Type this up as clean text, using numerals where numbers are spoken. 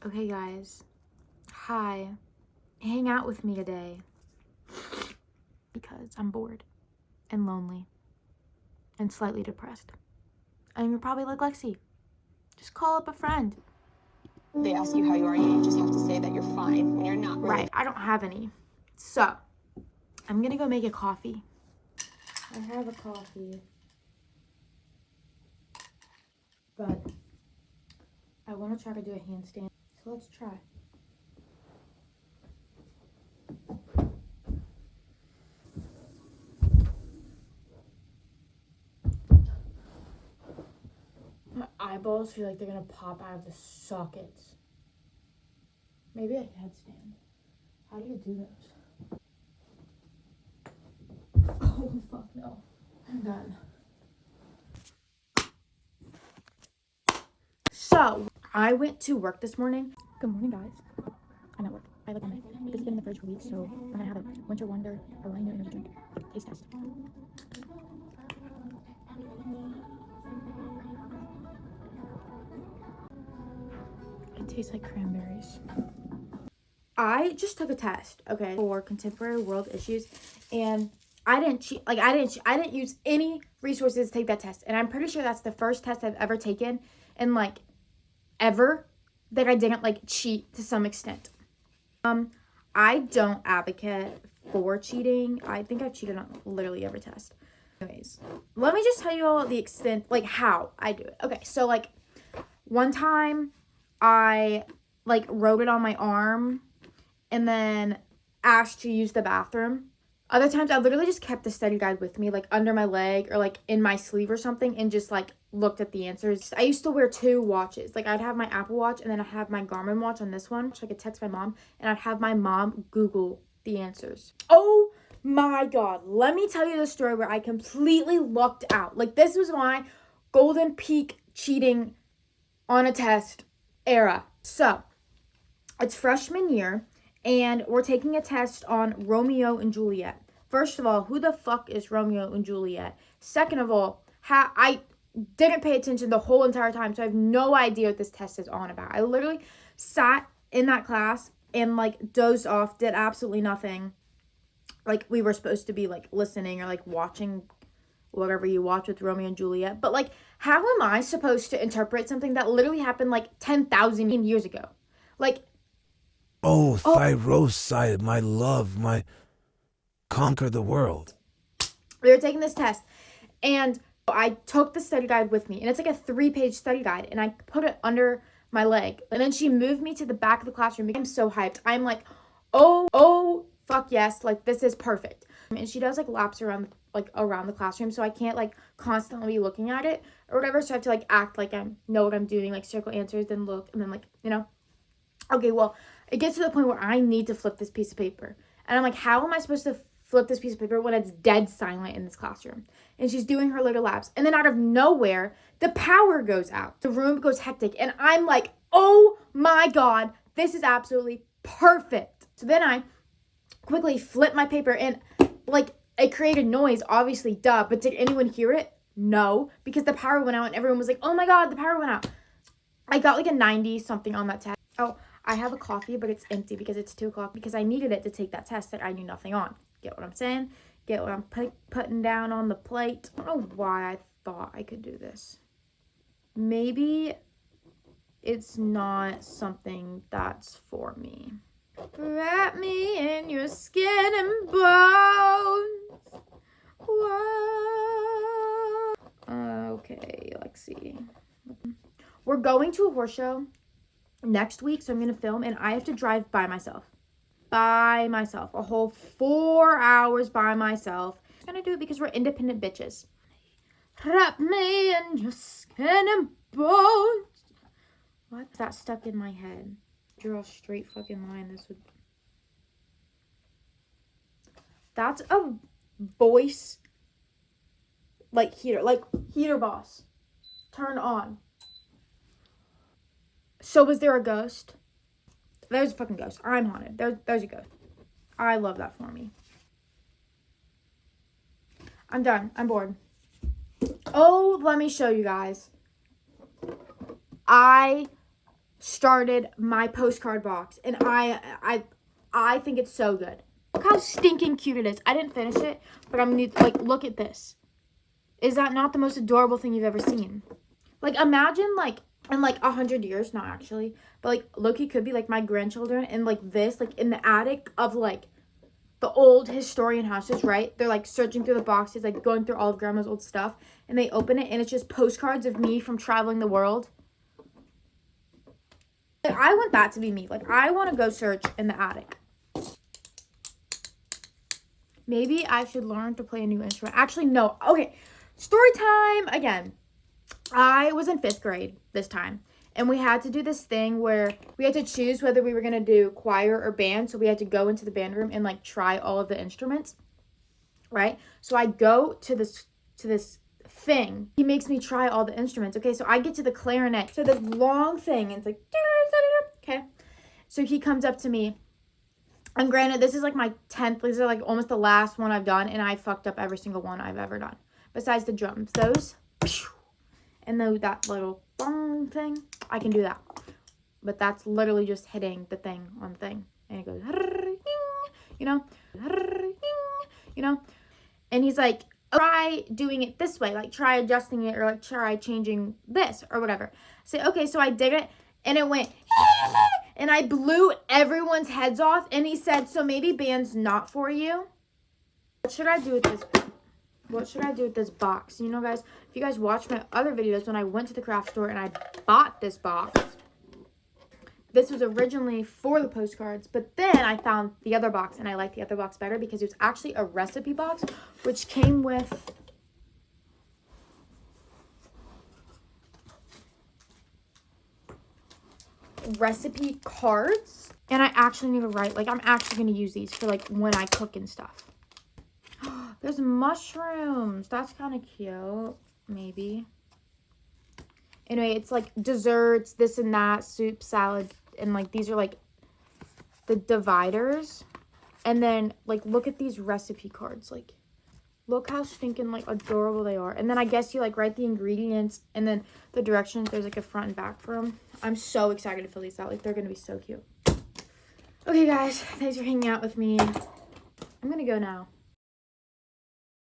Okay, guys. Hi. Hang out with me today. Because I'm bored and lonely and slightly depressed. And you're probably like, Lexi, just call up a friend. They ask you how you are, you just have to say that you're fine when you're not really. Right, I don't have any. So, I'm gonna go make a coffee. I have a coffee. But I want to try to do a handstand. So let's try. My eyeballs feel like they're gonna pop out of the sockets. Maybe a headstand. How do you do those? Oh, fuck no. I'm done. So, I went to work this morning. Good morning, guys. I'm at work. I look on it because it's been in the fridge for weeks, so I'm gonna have a Winter Wonder Orlando energy drink. Taste test. It tastes like cranberries. I just took a test, okay, for contemporary world issues, and I didn't cheat. Like I didn't use any resources to take that test, and I'm pretty sure that's the first test I've ever taken, and like ever, that I didn't like cheat to some extent. I don't advocate for cheating. I think I've cheated on literally every test. Anyways, let me just tell you all the extent, like how I do it. Okay, so like one time I like wrote it on my arm and then asked to use the bathroom. Other times I literally just kept the study guide with me, like under my leg or like in my sleeve or something, and just like looked at the answers. I used to wear 2 watches. Like I'd have my Apple Watch and then I'd have my Garmin watch on this one, so I could text my mom, and I'd have my mom Google the answers. Oh my God. Let me tell you the story where I completely lucked out. Like this was my golden peak cheating on a test era. So it's freshman year, and we're taking a test on Romeo and Juliet. First of all, who the fuck is Romeo and Juliet? Second of all, I didn't pay attention the whole entire time, so I have no idea what this test is on about. I literally sat in that class and like dozed off, did absolutely nothing. Like we were supposed to be like listening or like watching whatever you watch with Romeo and Juliet. But like, how am I supposed to interpret something that literally happened like 10,000 years ago? Like, oh, Thyroside, my love, my conquer the world. we were taking this test, and I took the study guide with me, and it's like a 3-page study guide, and I put it under my leg, and then she moved me to the back of the classroom. I'm so hyped. I'm like, oh fuck yes, like this is perfect. And she does like laps around the classroom, so I can't like constantly be looking at it or whatever, so I have to like act like I know what I'm doing, like circle answers, then look, and then like, you know. Okay, well, it gets to the point where I need to flip this piece of paper, and I'm like, how am I supposed to flip this piece of paper when it's dead silent in this classroom? And she's doing her little laps, and then out of nowhere, the power goes out. The room goes hectic, and I'm like, oh my God, this is absolutely perfect. So then I quickly flip my paper, and like it created noise, obviously, duh, but did anyone hear it? No, because the power went out, and everyone was like, oh my God, the power went out. I got like a 90 something on that test. Oh, I have a coffee, but it's empty because it's 2 o'clock, because I needed it to take that test that I knew nothing on. Get what I'm saying? Get what I'm putting down on the plate? I don't know why I thought I could do this. Maybe it's not something that's for me. Wrap me in your skin and bones. Whoa. Okay, let's see. We're going to a horse show next week, so I'm gonna film, and I have to drive by myself, a whole 4 hours by myself. I'm gonna do it because we're independent bitches. Wrap me in your skin and bones. What's that stuck in my head? Draw a straight fucking line. This would. That's a voice. Like heater boss. Turn on. So was there a ghost? There's a fucking ghost. I'm haunted. There's a ghost. I love that for me. I'm done. I'm bored. Oh, let me show you guys. I started my postcard box, and I think it's so good. Look how stinking cute it is. I didn't finish it, but I'm gonna, like, look at this. Is that not the most adorable thing you've ever seen? Like, imagine, like, in, like, 100 years, not actually, but, like, Loki could be, like, my grandchildren, and, like, this, like, in the attic of, like, the old historian houses, right? They're, like, searching through the boxes, like, going through all of Grandma's old stuff, and they open it, and it's just postcards of me from traveling the world. Like, I want that to be me. Like, I want to go search in the attic. Maybe I should learn to play a new instrument. Actually, no. Okay, story time again. I was in 5th grade this time, and we had to do this thing where we had to choose whether we were going to do choir or band. So we had to go into the band room and, like, try all of the instruments, right? So I go to this thing. He makes me try all the instruments. Okay, so I get to the clarinet. So this long thing, and it's like, okay. So he comes up to me. And granted, this is like my 10th, this is like almost the last one I've done, and I fucked up every single one I've ever done. Besides the drums, those, and that little bong thing, I can do that. But that's literally just hitting the thing on the thing. And it goes, you know? And he's like, try doing it this way, like try adjusting it, or like try changing this, or whatever. Say, okay, so I did it, and it went, and I blew everyone's heads off, and he said, so maybe band's not for you? What should I do with this? What should I do with this box? You know, guys, if you guys watch my other videos, when I went to the craft store and I bought this box, this was originally for the postcards, but then I found the other box, and I liked the other box better because it was actually a recipe box, which came with recipe cards. And I actually need to write, like, I'm actually going to use these for, like, when I cook and stuff. There's mushrooms. That's kind of cute. Maybe. Anyway, it's, like, desserts, this and that, soup, salad. And, like, these are, like, the dividers. And then, like, look at these recipe cards. Like, look how stinking, like, adorable they are. And then I guess you, like, write the ingredients. And then the directions. There's, like, a front and back for them. I'm so excited to fill these out. Like, they're going to be so cute. Okay, guys. Thanks for hanging out with me. I'm going to go now.